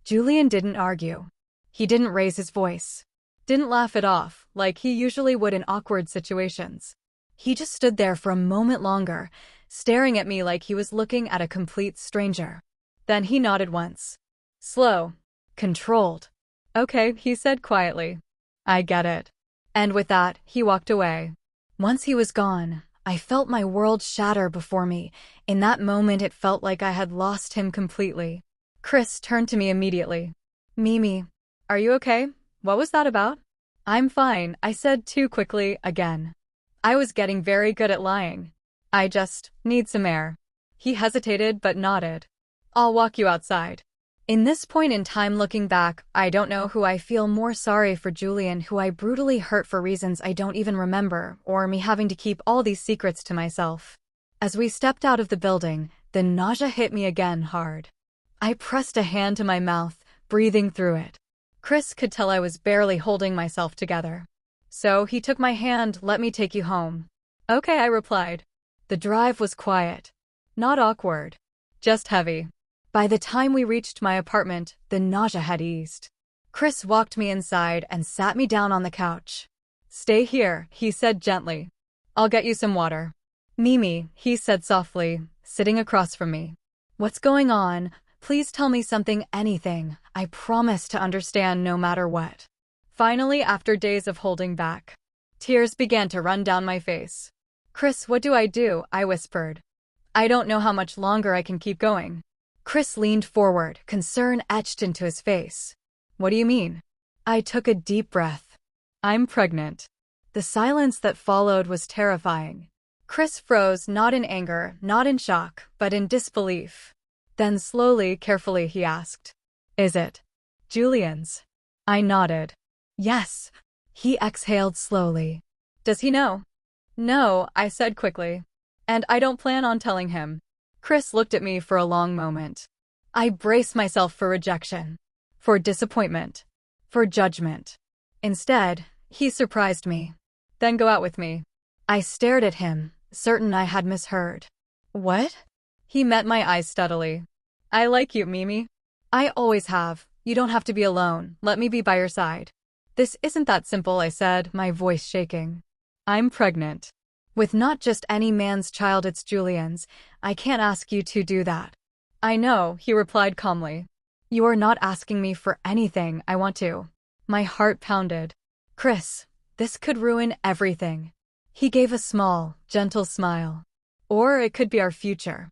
Julian didn't argue. He didn't raise his voice. Didn't laugh it off, like he usually would in awkward situations. He just stood there for a moment longer, staring at me like he was looking at a complete stranger. Then he nodded once. Slow. Controlled. Okay, he said quietly. I get it. And with that, he walked away. Once he was gone, I felt my world shatter before me. In that moment, it felt like I had lost him completely. Chris turned to me immediately. Mimi, are you okay? What was that about? I'm fine, I said too quickly again. I was getting very good at lying. I just need some air. He hesitated but nodded. I'll walk you outside. In this point in time looking back, I don't know who I feel more sorry for, Julian, who I brutally hurt for reasons I don't even remember, or me having to keep all these secrets to myself. As we stepped out of the building, the nausea hit me again hard. I pressed a hand to my mouth, breathing through it. Chris could tell I was barely holding myself together. So he took my hand. Let me take you home. Okay, I replied. The drive was quiet. Not awkward. Just heavy. By the time we reached my apartment, the nausea had eased. Chris walked me inside and sat me down on the couch. Stay here, he said gently. I'll get you some water. Mimi, he said softly, sitting across from me. What's going on? Please tell me something, anything. I promise to understand no matter what. Finally, after days of holding back, tears began to run down my face. Chris, what do? I whispered. I don't know how much longer I can keep going. Chris leaned forward, concern etched into his face. What do you mean? I took a deep breath. I'm pregnant. The silence that followed was terrifying. Chris froze, not in anger, not in shock, but in disbelief. Then slowly, carefully, he asked, Is it Julian's? I nodded. Yes. He exhaled slowly. Does he know? No, I said quickly. And I don't plan on telling him. Chris looked at me for a long moment. I braced myself for rejection, for disappointment, for judgment. Instead, he surprised me. Then go out with me. I stared at him, certain I had misheard. What? He met my eyes steadily. I like you, Mimi. I always have. You don't have to be alone. Let me be by your side. This isn't that simple, I said, my voice shaking. I'm pregnant. With not just any man's child, it's Julian's. I can't ask you to do that. I know, he replied calmly. You are not asking me for anything I want to. My heart pounded. Chris, this could ruin everything. He gave a small, gentle smile. Or it could be our future.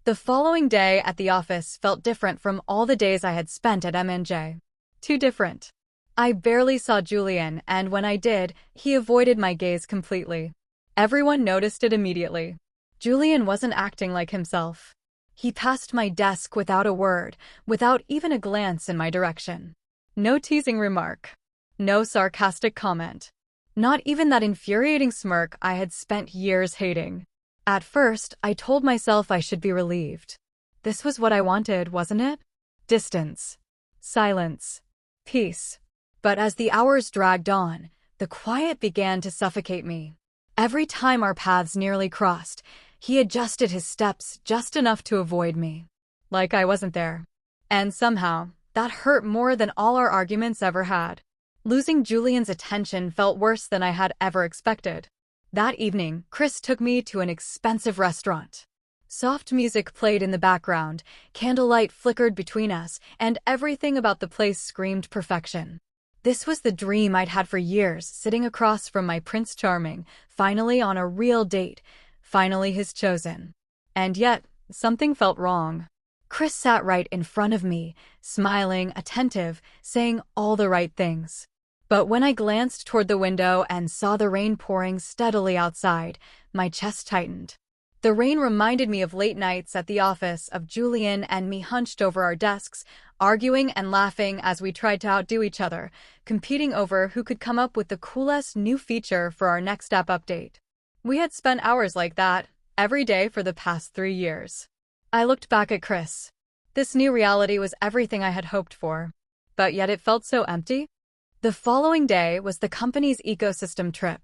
The following day at the office felt different from all the days I had spent at M&J. Too different. I barely saw Julian, and when I did, he avoided my gaze completely. Everyone noticed it immediately. Julian wasn't acting like himself. He passed my desk without a word, without even a glance in my direction. No teasing remark. No sarcastic comment. Not even that infuriating smirk I had spent years hating. At first, I told myself I should be relieved. This was what I wanted, wasn't it? Distance. Silence. Peace. But as the hours dragged on, the quiet began to suffocate me. Every time our paths nearly crossed, he adjusted his steps just enough to avoid me. Like I wasn't there. And somehow, that hurt more than all our arguments ever had. Losing Julian's attention felt worse than I had ever expected. That evening, Chris took me to an expensive restaurant. Soft music played in the background, candlelight flickered between us, and everything about the place screamed perfection. This was the dream I'd had for years, sitting across from my Prince Charming, finally on a real date, finally his chosen. And yet, something felt wrong. Chris sat right in front of me, smiling, attentive, saying all the right things. But when I glanced toward the window and saw the rain pouring steadily outside, my chest tightened. The rain reminded me of late nights at the office, of Julian and me hunched over our desks, arguing and laughing as we tried to outdo each other, competing over who could come up with the coolest new feature for our next app update. We had spent hours like that, every day for the past 3 years. I looked back at Chris. This new reality was everything I had hoped for. But yet it felt so empty. The following day was the company's ecosystem trip.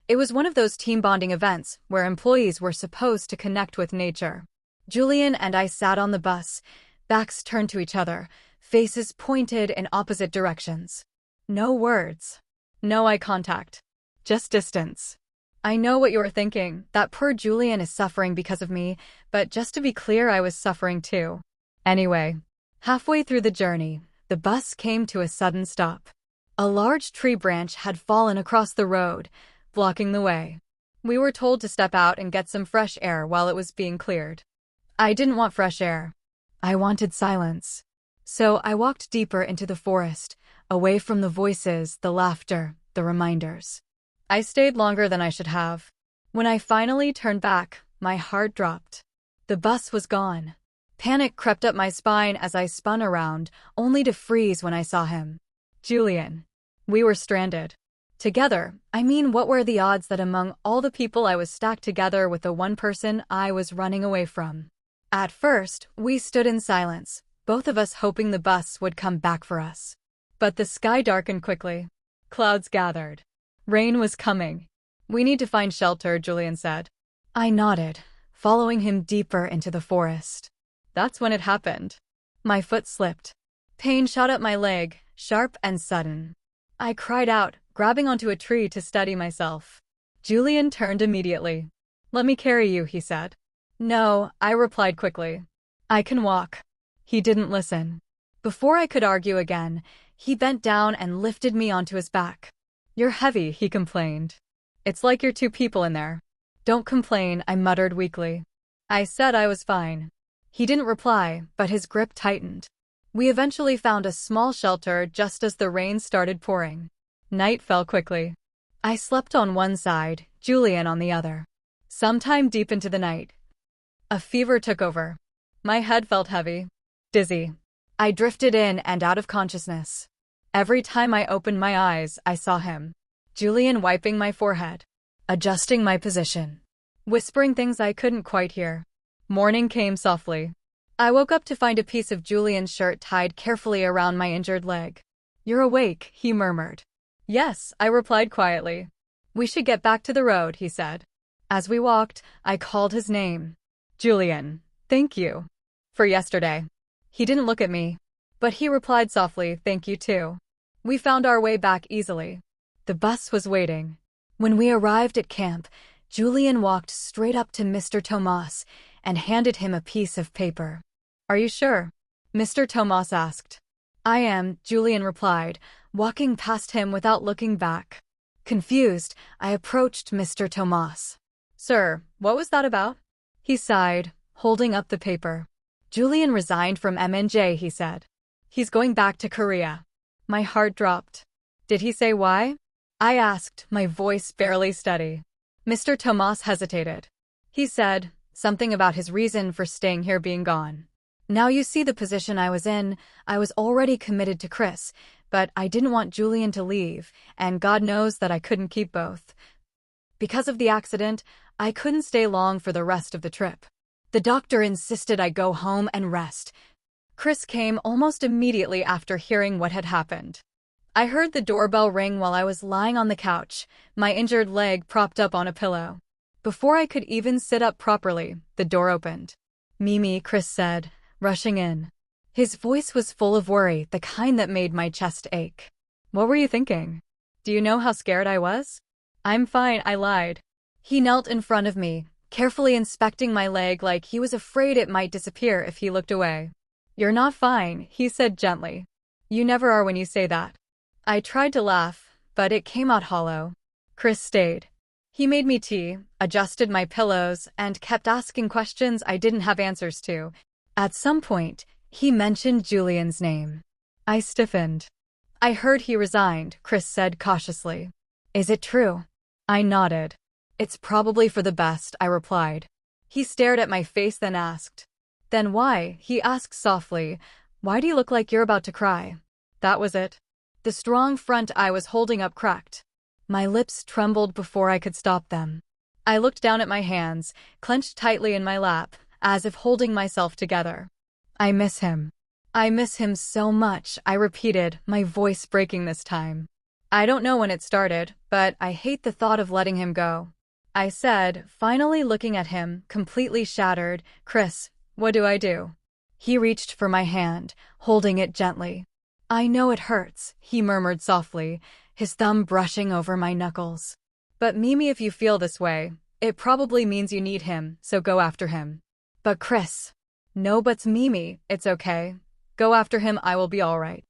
It was one of those team bonding events where employees were supposed to connect with nature. Julian and I sat on the bus, backs turned to each other, faces pointed in opposite directions. No words. No eye contact. Just distance. I know what you are thinking, that poor Julian is suffering because of me, but just to be clear, I was suffering too. Anyway, halfway through the journey, the bus came to a sudden stop. A large tree branch had fallen across the road, blocking the way. We were told to step out and get some fresh air while it was being cleared. I didn't want fresh air. I wanted silence. So I walked deeper into the forest, away from the voices, the laughter, the reminders. I stayed longer than I should have. When I finally turned back, my heart dropped. The bus was gone. Panic crept up my spine as I spun around, only to freeze when I saw him. Julian. We were stranded. Together. I mean, what were the odds that among all the people I was stacked together with the one person I was running away from? At first, we stood in silence, both of us hoping the bus would come back for us. But the sky darkened quickly. Clouds gathered. Rain was coming. We need to find shelter, Julian said. I nodded, following him deeper into the forest. That's when it happened. My foot slipped. Pain shot up my leg, sharp and sudden. I cried out, grabbing onto a tree to steady myself. Julian turned immediately. Let me carry you, he said. No, I replied quickly. I can walk. He didn't listen. Before I could argue again, he bent down and lifted me onto his back. You're heavy, he complained. It's like you're two people in there. Don't complain, I muttered weakly. I said I was fine. He didn't reply, but his grip tightened. We eventually found a small shelter just as the rain started pouring. Night fell quickly. I slept on one side, Julian on the other. Sometime deep into the night, a fever took over. My head felt heavy, dizzy. I drifted in and out of consciousness. Every time I opened my eyes, I saw him. Julian wiping my forehead, adjusting my position, whispering things I couldn't quite hear. Morning came softly. I woke up to find a piece of Julian's shirt tied carefully around my injured leg. You're awake, he murmured. Yes, I replied quietly. We should get back to the road, he said. As we walked, I called his name. Julian, thank you. For yesterday. He didn't look at me, but he replied softly, thank you too. We found our way back easily. The bus was waiting. When we arrived at camp, Julian walked straight up to Mr. Tomas and handed him a piece of paper. Are you sure? Mr. Tomas asked. I am, Julian replied, walking past him without looking back. Confused, I approached Mr. Tomas. Sir, what was that about? He sighed, holding up the paper. Julian resigned from MNJ, he said. He's going back to Korea. My heart dropped. Did he say why? I asked, my voice barely steady. Mr. Tomas hesitated. He said, something about his reason for staying here being gone. Now you see the position I was in. I was already committed to Chris, but I didn't want Julian to leave, and God knows that I couldn't keep both. Because of the accident, I couldn't stay long for the rest of the trip. The doctor insisted I go home and rest. Chris came almost immediately after hearing what had happened. I heard the doorbell ring while I was lying on the couch, my injured leg propped up on a pillow. Before I could even sit up properly, the door opened. Mimi, Chris said, rushing in. His voice was full of worry, the kind that made my chest ache. What were you thinking? Do you know how scared I was? I'm fine, I lied. He knelt in front of me, carefully inspecting my leg like he was afraid it might disappear if he looked away. You're not fine, he said gently. You never are when you say that. I tried to laugh, but it came out hollow. Chris stayed. He made me tea, adjusted my pillows, and kept asking questions I didn't have answers to. At some point, he mentioned Julian's name. I stiffened. I heard he resigned, Chris said cautiously. Is it true? I nodded. It's probably for the best, I replied. He stared at my face then asked. Then why? He asked softly. Why do you look like you're about to cry? That was it. The strong front I was holding up cracked. My lips trembled before I could stop them. I looked down at my hands, clenched tightly in my lap, as if holding myself together. I miss him. I miss him so much, I repeated, my voice breaking this time. I don't know when it started, but I hate the thought of letting him go. I said, finally looking at him, completely shattered. Chris, what do I do? He reached for my hand, holding it gently. "I know it hurts," he murmured softly, his thumb brushing over my knuckles. "But Mimi, if you feel this way, it probably means you need him, so go after him." "But Chris." "No buts, Mimi, it's okay. Go after him, I will be alright."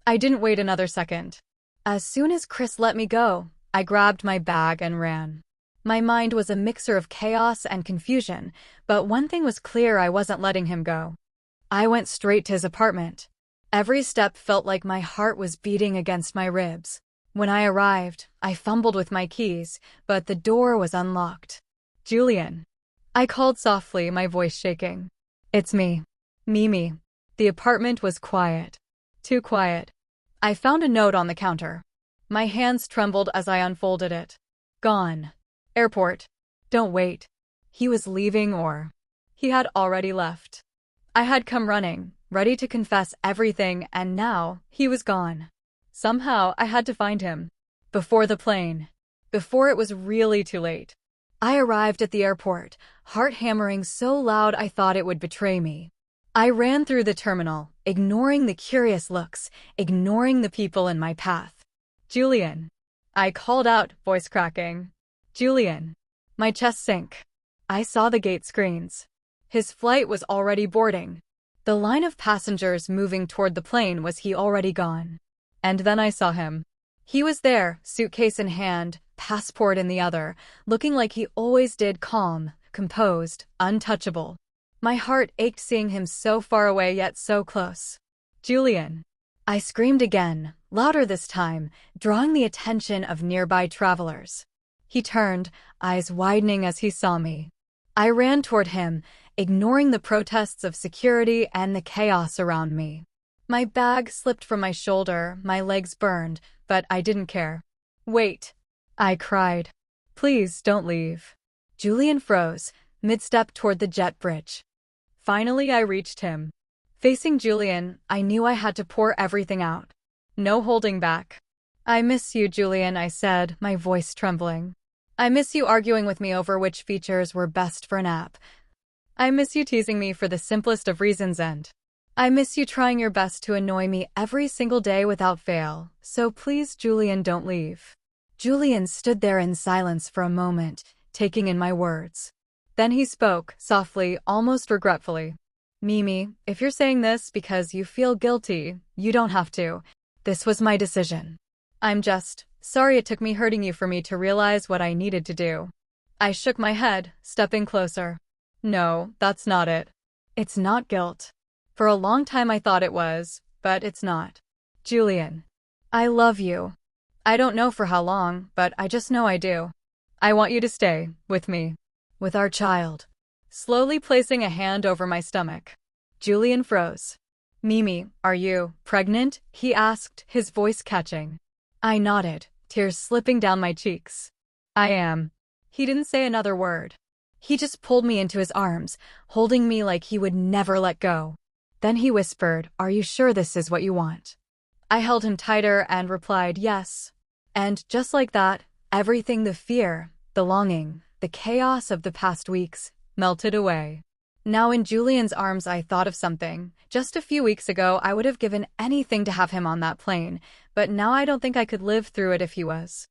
I didn't wait another second. As soon as Chris let me go, I grabbed my bag and ran. My mind was a mixture of chaos and confusion, but one thing was clear: I wasn't letting him go. I went straight to his apartment. Every step felt like my heart was beating against my ribs. When I arrived, I fumbled with my keys, but the door was unlocked. "Julian." I called softly, my voice shaking. "It's me. Mimi." The apartment was quiet. Too quiet. I found a note on the counter. My hands trembled as I unfolded it. "Gone. Airport. Don't wait." He was leaving, or he had already left. I had come running, ready to confess everything, and now he was gone. Somehow I had to find him. Before the plane. Before it was really too late. I arrived at the airport, heart hammering so loud I thought it would betray me. I ran through the terminal, ignoring the curious looks, ignoring the people in my path. "Julian." I called out, voice cracking. "Julian." My chest sank. I saw the gate screens. His flight was already boarding. The line of passengers moving toward the plane was he already gone. And then I saw him. He was there, suitcase in hand, passport in the other, looking like he always did, calm, composed, untouchable. My heart ached seeing him so far away yet so close. "Julian." I screamed again, louder this time, drawing the attention of nearby travelers. He turned, eyes widening as he saw me. I ran toward him, ignoring the protests of security and the chaos around me. My bag slipped from my shoulder, my legs burned, but I didn't care. "Wait," I cried. "Please don't leave." Julian froze, mid-step toward the jet bridge. Finally, I reached him. Facing Julian, I knew I had to pour everything out. No holding back. "I miss you, Julian," I said, my voice trembling. "I miss you arguing with me over which features were best for an app. I miss you teasing me for the simplest of reasons, and I miss you trying your best to annoy me every single day without fail. So please, Julian, don't leave." Julian stood there in silence for a moment, taking in my words. Then he spoke, softly, almost regretfully. "Mimi, if you're saying this because you feel guilty, you don't have to. This was my decision. I'm just sorry it took me hurting you for me to realize what I needed to do." I shook my head, stepping closer. "No, that's not it. It's not guilt. For a long time I thought it was, but it's not. Julian, I love you. I don't know for how long, but I just know I do. I want you to stay with me, with our child." Slowly placing a hand over my stomach. Julian froze. "Mimi, are you pregnant?" he asked, his voice catching. I nodded, tears slipping down my cheeks. "I am." He didn't say another word. He just pulled me into his arms, holding me like he would never let go. Then he whispered, "Are you sure this is what you want?" I held him tighter and replied, "Yes." And just like that, everything, the fear, the longing, the chaos of the past weeks, melted away. Now in Julian's arms, I thought of something. Just a few weeks ago, I would have given anything to have him on that plane, but now I don't think I could live through it if he was.